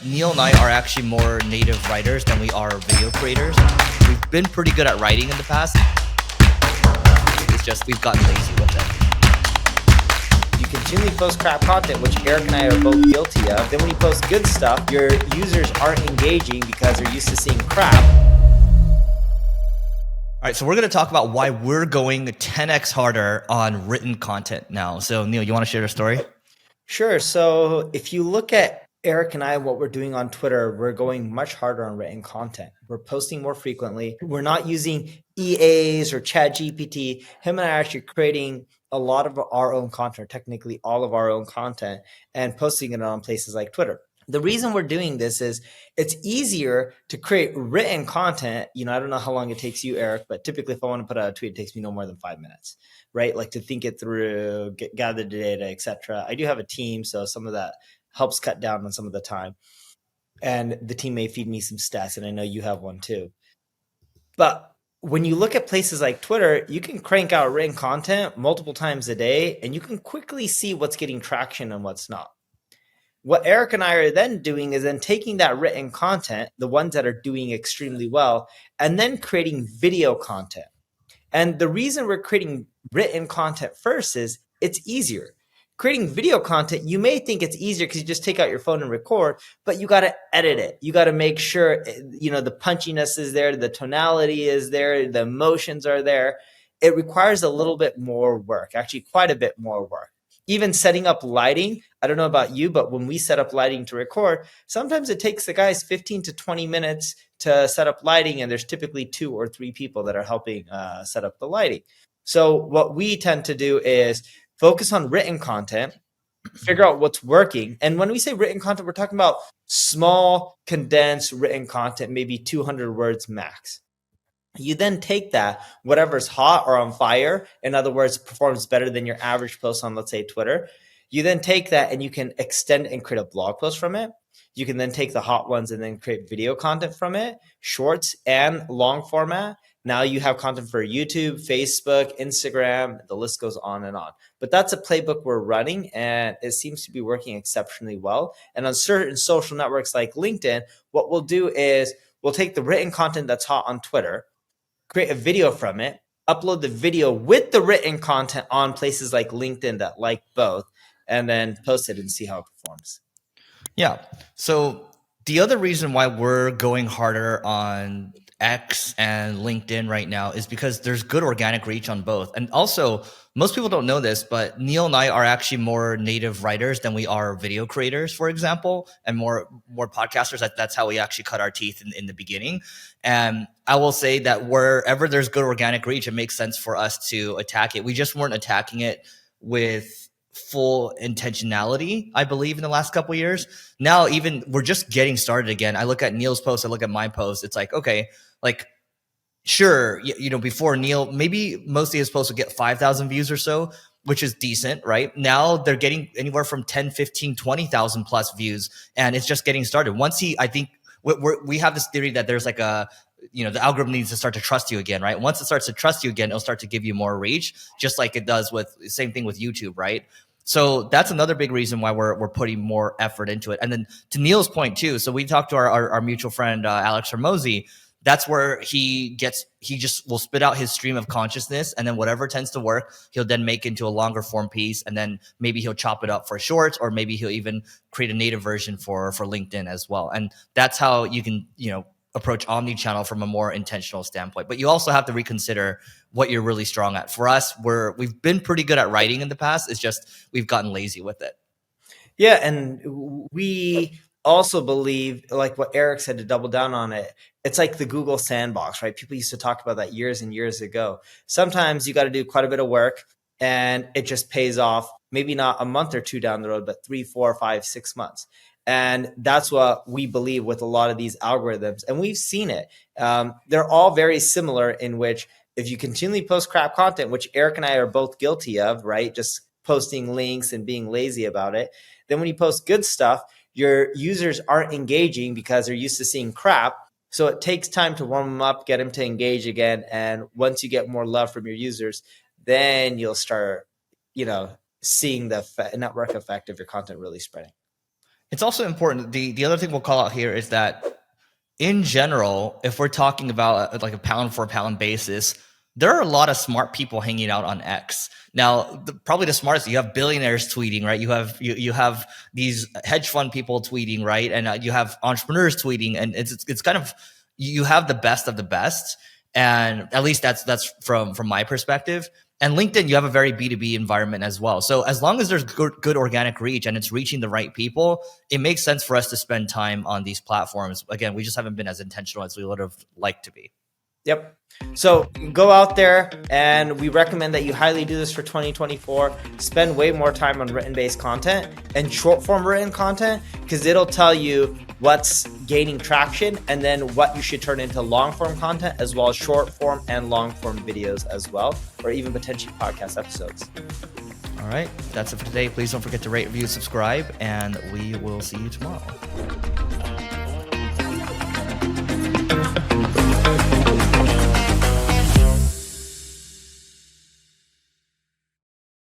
Neil and I are actually more native writers than we are video creators. We've been pretty good at writing in the past. It's just we've gotten lazy with it. You continually post crap content, which Eric and I are both guilty of. Then when you post good stuff, your users aren't engaging because they're used to seeing crap. All right, so we're going to talk about why we're going 10x harder on written content now. So Neil, you want to share your story? Sure. So if you look at Eric and I, what we're doing on Twitter, we're going much harder on written content. We're posting more frequently. We're not using EAs or 𝗔𝗕𝗢𝗡𝗘𝗟. Him and I are actually creating a lot of our own content, technically all of our own content, and posting it on places like Twitter. The reason we're doing this is it's easier to create written content. I don't know how long it takes you, Eric, but typically if I want to put out a tweet, it takes me no more than 5 minutes, right? Like to think it through, gather the data, etc. I do have a team, so some of that helps cut down on some of the time. And the team may feed me some stats, and I know you have one too. But when you look at places like Twitter, you can crank out written content multiple times a day, and you can quickly see what's getting traction and what's not. What Eric and I are then doing is then taking that written content, the ones that are doing extremely well, and then creating video content. And the reason we're creating written content first is it's easier. Creating video content, you may think it's easier because you just take out your phone and record, but you got to edit it. You got to make sure, the punchiness is there, the tonality is there, the emotions are there. It requires a little bit more work, actually quite a bit more work. Even setting up lighting, I don't know about you, but when we set up lighting to record, sometimes it takes the guys 15 to 20 minutes to set up lighting, and there's typically 2 or 3 people that are helping set up the lighting. So what we tend to do is focus on written content, figure out what's working. And when we say written content, we're talking about small, condensed written content, maybe 200 words max. You then take that, whatever's hot or on fire, in other words, performs better than your average post on, let's say, Twitter. You then take that and you can extend and create a blog post from it. You can then take the hot ones and then create video content from it, shorts and long format. Now you have content for YouTube, Facebook, Instagram, the list goes on and on. But that's a playbook we're running, and it seems to be working exceptionally well. And on certain social networks like LinkedIn, what we'll do is we'll take the written content that's hot on Twitter, create a video from it, upload the video with the written content on places like LinkedIn that like both, and then post it and see how it performs. Yeah. So the other reason why we're going harder on X and LinkedIn right now is because there's good organic reach on both. And also, most people don't know this, but Neil and I are actually more native writers than we are video creators, for example, and more podcasters. That's how we actually cut our teeth in the beginning. And I will say that wherever there's good organic reach, it makes sense for us to attack it. We just weren't attacking it with full intentionality, I believe, in the last couple of years. Now, even we're just getting started again. I look at Neil's post, I look at my post. It's like, okay, like, sure, before Neil, maybe mostly his posts would get 5,000 views or so, which is decent, right? Now they're getting anywhere from 10, 15, 20,000 plus views, and it's just getting started. I think we have this theory that there's like the algorithm needs to start to trust you again, right? Once it starts to trust you again, it'll start to give you more reach, just like it does same thing with YouTube, right? So that's another big reason why we're putting more effort into it. And then to Neil's point too, so we talked to our mutual friend, Alex Hormozi. That's where he just will spit out his stream of consciousness, and then whatever tends to work, he'll then make into a longer form piece, and then maybe he'll chop it up for shorts, or maybe he'll even create a native version for LinkedIn as well. And that's how you can, approach omni-channel from a more intentional standpoint. But you also have to reconsider what you're really strong at. For us, we've been pretty good at writing in the past. It's just we've gotten lazy with it. Yeah, and we also believe, like what Eric said, to double down on it, it's like the Google sandbox, right? People used to talk about that years and years ago. Sometimes you got to do quite a bit of work, and it just pays off, maybe not a month or two down the road, but 3, 4, 5, 6 months. And that's what we believe with a lot of these algorithms. And we've seen it. They're all very similar in which if you continually post crap content, which Eric and I are both guilty of, right? Just posting links and being lazy about it. Then when you post good stuff, your users aren't engaging because they're used to seeing crap. So it takes time to warm them up, get them to engage again. And once you get more love from your users, then you'll start, seeing the network effect of your content really spreading. It's also important. The other thing we'll call out here is that in general, if we're talking about like a pound for pound basis, there are a lot of smart people hanging out on X. Now, probably the smartest, you have billionaires tweeting, right? You have these hedge fund people tweeting, right? And you have entrepreneurs tweeting, and it's kind of, you have the best of the best. And at least that's from my perspective. And LinkedIn, you have a very B2B environment as well. So as long as there's good organic reach and it's reaching the right people, it makes sense for us to spend time on these platforms. Again, we just haven't been as intentional as we would have liked to be. Yep. So go out there, and we recommend that you highly do this for 2024. Spend way more time on written-based content and short-form written content, because it'll tell you what's gaining traction and then what you should turn into long-form content, as well as short-form and long-form videos as well, or even potentially podcast episodes. All right. That's it for today. Please don't forget to rate, review, subscribe, and we will see you tomorrow.